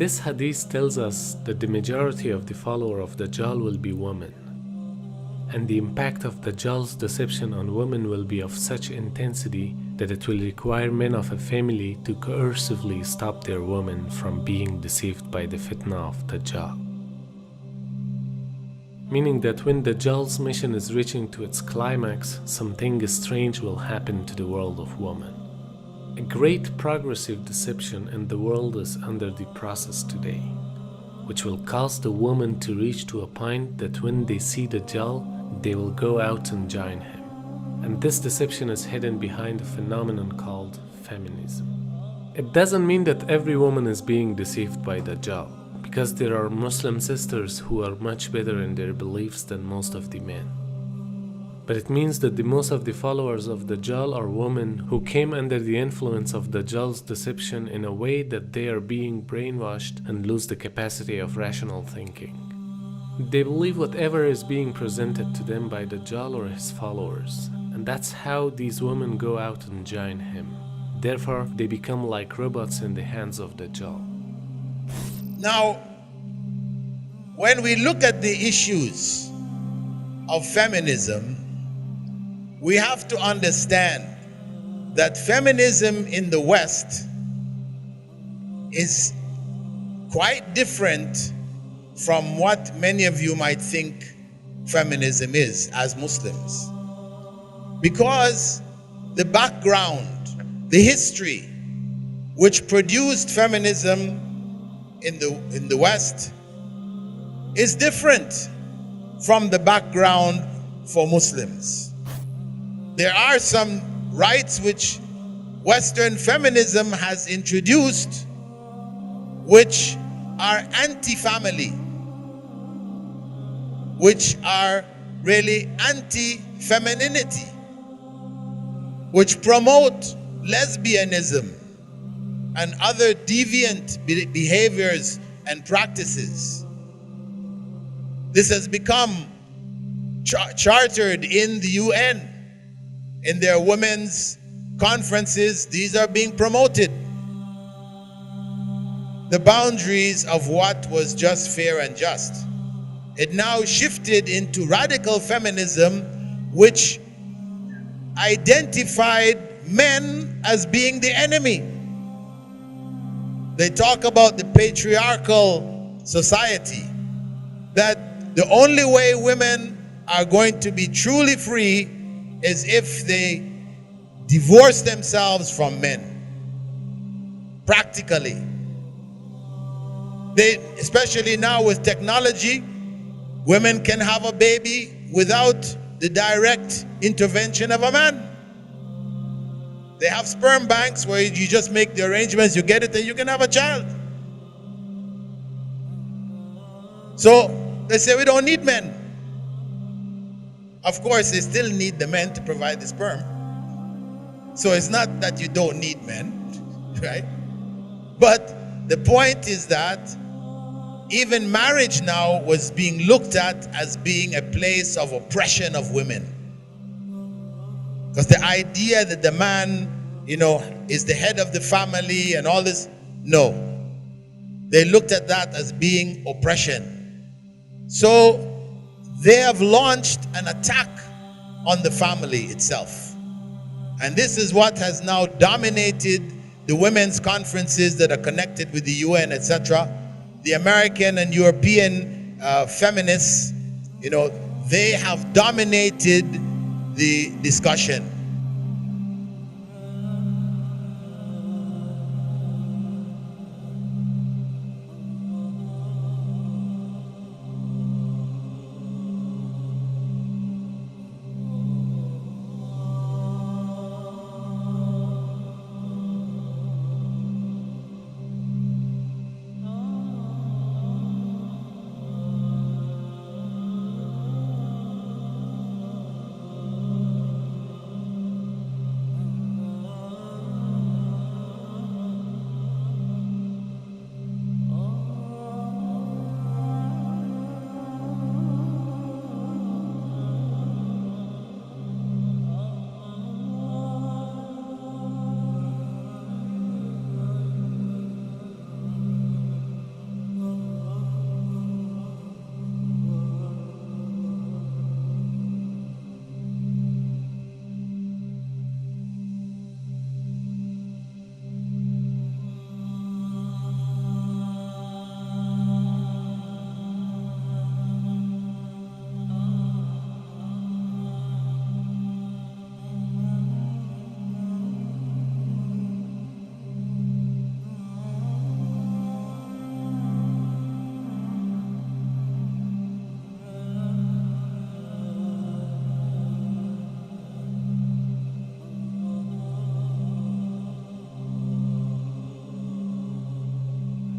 This hadith tells us that the majority of the follower of Dajjal will be women, and the impact of Dajjal's deception on women will be of such intensity that it will require men of a family to coercively stop their women from being deceived by the fitna of Dajjal. Meaning that when Dajjal's mission is reaching to its climax, something strange will happen to the world of women. A great progressive deception in the world is under the process today, which will cause the woman to reach to a point that when they see Dajjal, they will go out and join him. And this deception is hidden behind a phenomenon called feminism. It doesn't mean that every woman is being deceived by Dajjal, because there are Muslim sisters who are much better in their beliefs than most of the men. But it means that the most of the followers of Dajjal are women who came under the influence of Dajjal's deception in a way that they are being brainwashed and lose the capacity of rational thinking. They believe whatever is being presented to them by Dajjal or his followers, and that's how these women go out and join him. Therefore, they become like robots in the hands of Dajjal. Now, when we look at the issues of feminism, we have to understand that feminism in the West is quite different from what many of you might think feminism is as Muslims. Because the background, the history which produced feminism in the West is different from the background for Muslims. There are some rights which Western feminism has introduced which are anti-family, which are really anti-femininity, which promote lesbianism and other deviant behaviors and practices. This has become chartered in the UN. In their women's conferences, these are being promoted. The boundaries of what was just fair and just. It now shifted into radical feminism, which identified men as being the enemy. They talk about the patriarchal society, that the only way women are going to be truly free is if they divorce themselves from men. Practically. Especially now with technology, women can have a baby without the direct intervention of a man. They have sperm banks where you just make the arrangements, you get it, and you can have a child. So they say we don't need men. Of course, they still need the men to provide the sperm. So it's not that you don't need men, right? But the point is that even marriage now was being looked at as being a place of oppression of women. Because the idea that the man, is the head of the family and all this, no. They looked at that as being oppression. So they have launched an attack on the family itself. And this is what has now dominated the women's conferences that are connected with the UN, etc. The American and European feminists, they have dominated the discussion.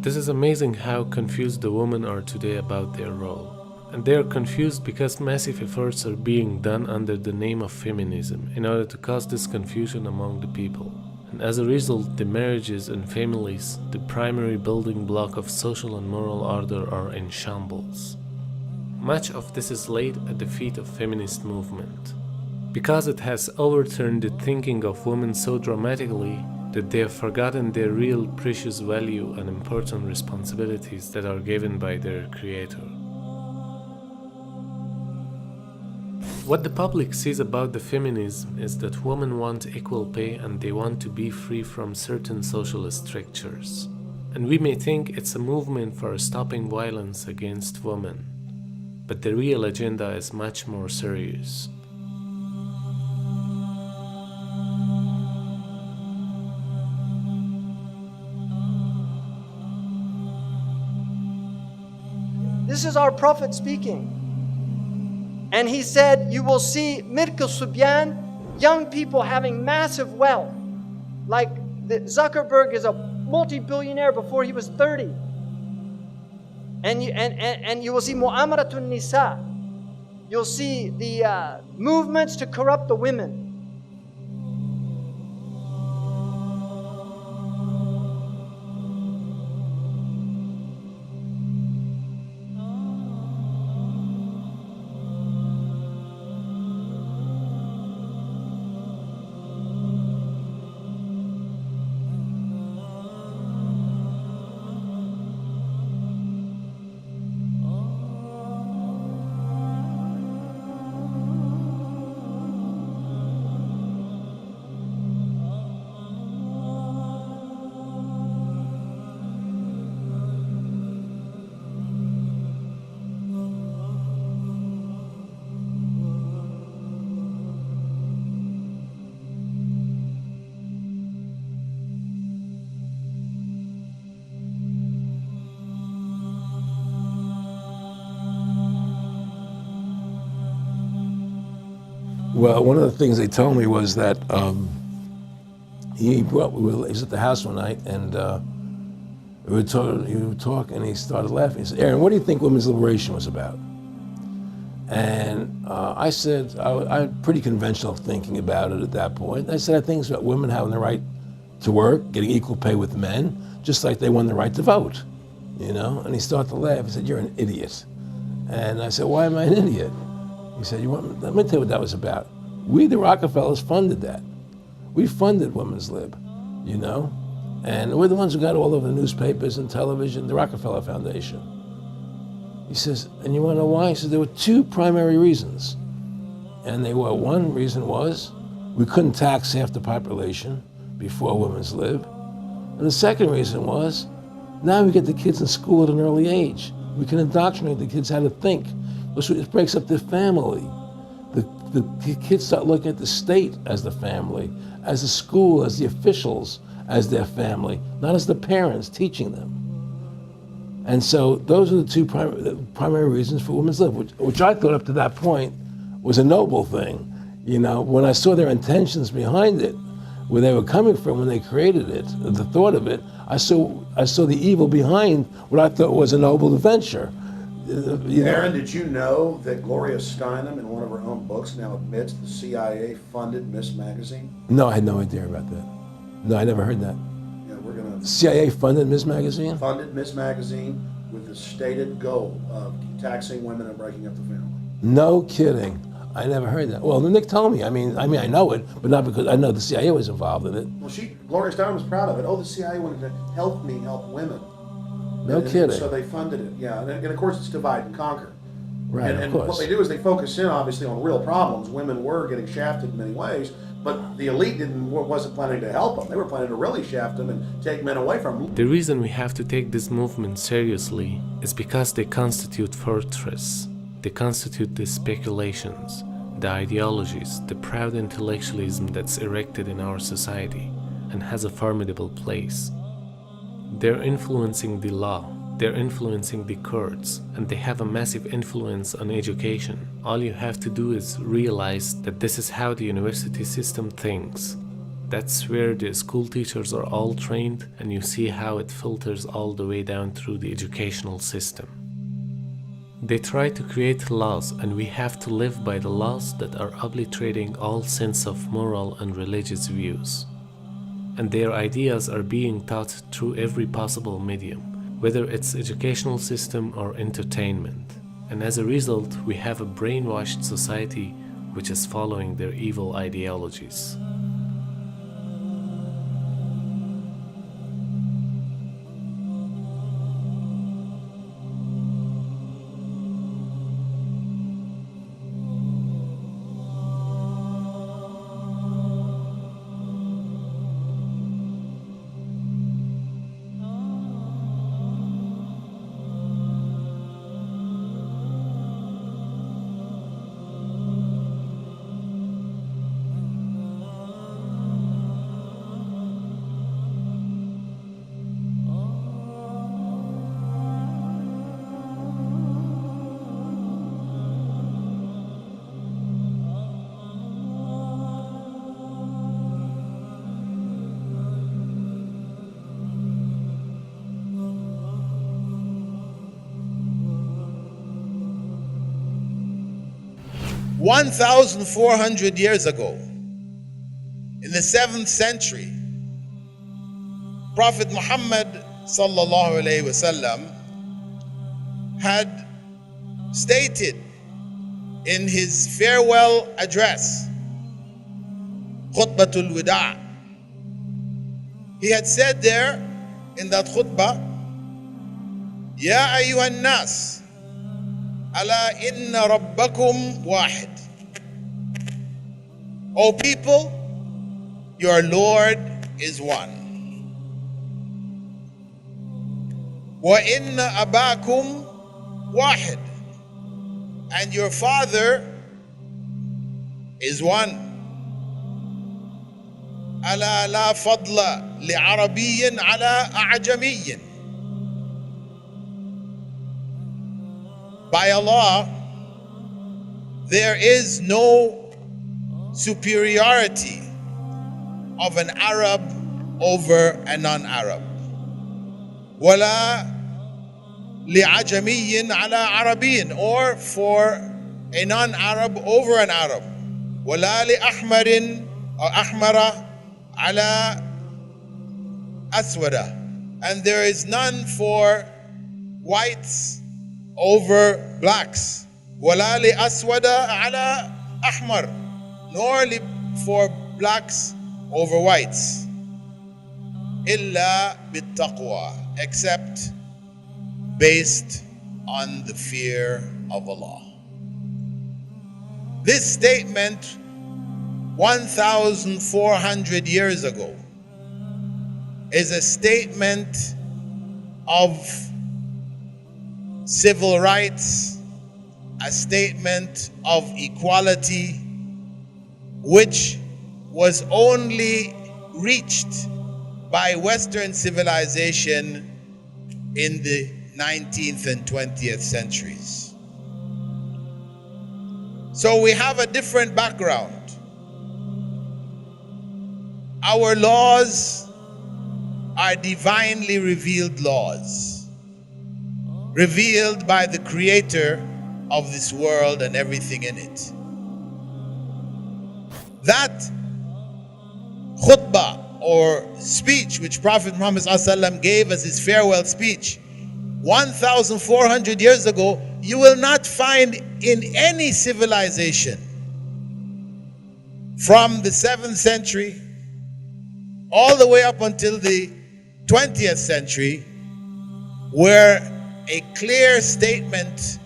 This is amazing how confused the women are today about their role. And they are confused because massive efforts are being done under the name of feminism in order to cause this confusion among the people. And as a result, the marriages and families, the primary building block of social and moral order, are in shambles. Much of this is laid at the feet of feminist movement, because it has overturned the thinking of women so dramatically that they have forgotten their real precious value and important responsibilities that are given by their creator. What the public sees about the feminism is that women want equal pay and they want to be free from certain social strictures. And we may think it's a movement for stopping violence against women, but the real agenda is much more serious. This is our prophet speaking. And he said, you will see Mirka Subyan, young people having massive wealth. Like Zuckerberg is a multi-billionaire before he was 30. And you will see Mu'amaratun Nisa. You'll see the movements to corrupt the women. Well, one of the things they told me was that he was at the house one night, and we were talking, and he started laughing. He said, "Aaron, what do you think women's liberation was about?" And I said, I had pretty conventional thinking about it at that point. I said, I think it's about women having the right to work, getting equal pay with men, just like they won the right to vote, you know? And he started to laugh. He said, "You're an idiot." And I said, "Why am I an idiot?" He said, let me tell you what that was about. We, the Rockefellers, funded that. We funded Women's Lib, you know? And we're the ones who got all over the newspapers and television, the Rockefeller Foundation. He says, and you want to know why? He says, there were two primary reasons. And they were, one reason was we couldn't tax half the population before Women's Lib. And the second reason was, now we get the kids in school at an early age. We can indoctrinate the kids how to think. It breaks up the family. The kids start looking at the state as the family, as the school, as the officials, as their family, not as the parents teaching them. And so those are the two primary reasons for Women's Lib, which I thought up to that point was a noble thing. You know, when I saw their intentions behind it, where they were coming from when they created it, the thought of it, I saw the evil behind what I thought was a noble venture. Aaron, did you know that Gloria Steinem, in one of her own books, now admits the CIA funded Miss Magazine? No, I had no idea about that. No, I never heard that. Yeah, we're gonna. CIA funded Miss Magazine? Funded Miss Magazine with the stated goal of detaxing women and breaking up the family. No kidding. I never heard that. Well, Nick told me. I mean, I know it, but not because I know the CIA was involved in it. Well, Gloria Steinem was proud of it. Oh, the CIA wanted to help me help women. No kidding. So they funded it, yeah. And of course, it's divide and conquer. Right, and of course. What they do is they focus in, obviously, on real problems. Women were getting shafted in many ways, but the elite wasn't planning to help them. They were planning to really shaft them and take men away from them. The reason we have to take this movement seriously is because they constitute fortress. They constitute the speculations, the ideologies, the proud intellectualism that's erected in our society and has a formidable place. They're influencing the law, they're influencing the courts, and they have a massive influence on education. All you have to do is realize that this is how the university system thinks. That's where the school teachers are all trained, and you see how it filters all the way down through the educational system. They try to create laws, and we have to live by the laws that are obliterating all sense of moral and religious views. And their ideas are being taught through every possible medium, whether it's educational system or entertainment. And as a result, we have a brainwashed society which is following their evil ideologies. One 1,400 years ago, in the 7th century, Prophet Muhammad sallallahu alaihi wasallam had stated in his farewell address, Khutbatul Wida', he had said there in that khutbah, Ya ayyuhan nas, ala inna rabbakum wahid. O people, your Lord is one. Wa inna abakum wahid. And your father is one. Ala la fadla li arabiyyin ala a'jamiyyin. By Allah, there is no superiority of an Arab over a non-Arab. Wala li'ajamiyyin ala arabiyyin, or for a non-Arab over an Arab. Wala li'ahmarin or ahmara ala aswada. And there is none for whites over blacks. Wala li aswada ala ahmar, nor for blacks over whites. Illa bittaqwa, except based on the fear of Allah. This statement 1,400 years ago is a statement of civil rights, a statement of equality, which was only reached by Western civilization in the 19th and 20th centuries. So we have a different background. Our laws are divinely revealed laws, revealed by the creator of this world and everything in it. That khutbah or speech which Prophet Muhammad ﷺ gave as his farewell speech 1,400 years ago, you will not find in any civilization from the 7th century all the way up until the 20th century where a clear statement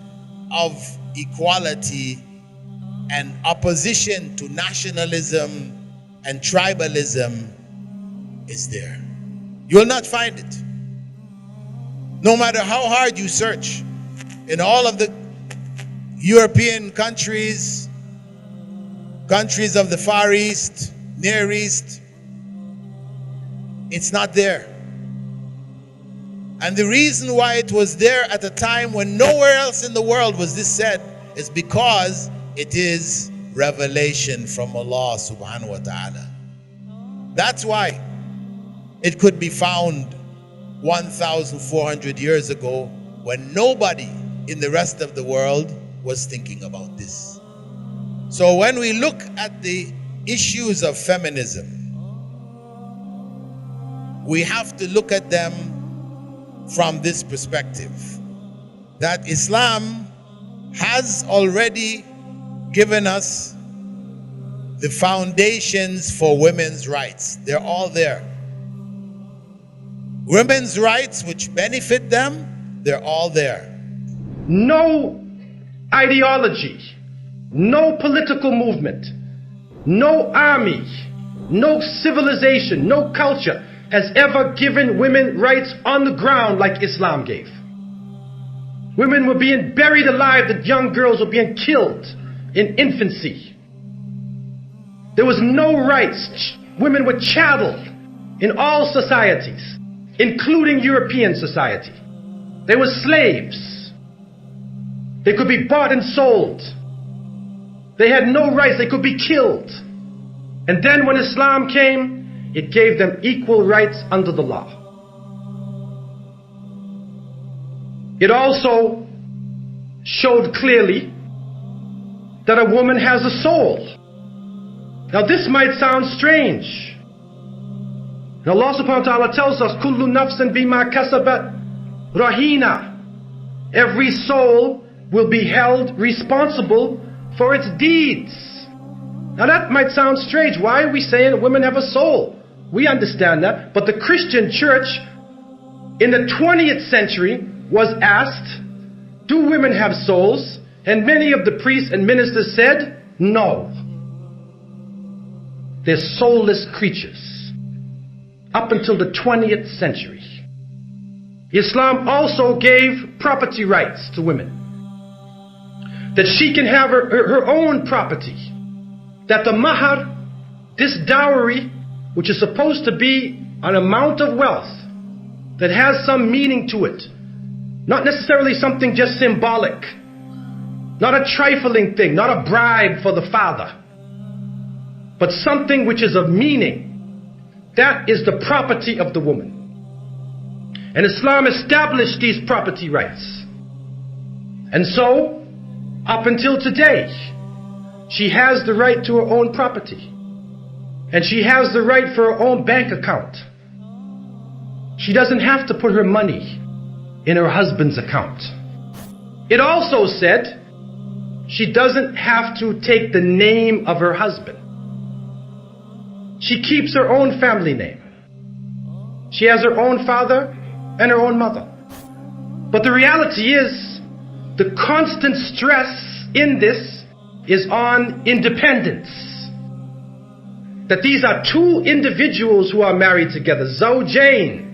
of equality and opposition to nationalism and tribalism is there. You will not find it. No matter how hard you search in all of the European countries, countries of the Far East, Near East, it's not there. And the reason why it was there at a time when nowhere else in the world was this said is because it is revelation from Allah subhanahu wa ta'ala. That's why it could be found 1,400 years ago when nobody in the rest of the world was thinking about this. So when we look at the issues of feminism, we have to look at them from this perspective, that Islam has already given us the foundations for women's rights. They're all there. Women's rights which benefit them, they're all there. No ideology, no political movement, no army, no civilization, no culture has ever given women rights on the ground like Islam gave. Women were being buried alive, the young girls were being killed in infancy. There was no rights. Women were chattel in all societies, including European society. They were slaves. They could be bought and sold. They had no rights. They could be killed. And then when Islam came, it gave them equal rights under the law. It also showed clearly that a woman has a soul. Now this might sound strange. And Allah subhanahu wa ta'ala tells us, Kullu nafsin bima kasabat rahina. Every soul will be held responsible for its deeds. Now that might sound strange. Why are we saying women have a soul? We understand that. But the Christian church in the 20th century was asked, do women have souls? And many of the priests and ministers said, no. They're soulless creatures. Up until the 20th century. Islam also gave property rights to women. That she can have her own property. That the mahar, this dowry, which is supposed to be an amount of wealth that has some meaning to it, not necessarily something just symbolic, not a trifling thing, not a bribe for the father, but something which is of meaning. That is the property of the woman. And Islam established these property rights. And so, up until today, she has the right to her own property. And she has the right for her own bank account. She doesn't have to put her money in her husband's account. It also said she doesn't have to take the name of her husband. She keeps her own family name. She has her own father and her own mother. But the reality is, the constant stress in this is on independence. That these are two individuals who are married together, zawjain.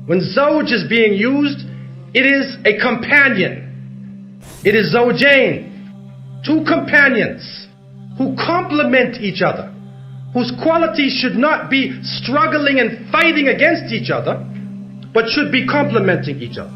When zawj is being used, it is a companion. It is zawjain, two companions who complement each other, whose qualities should not be struggling and fighting against each other, but should be complementing each other.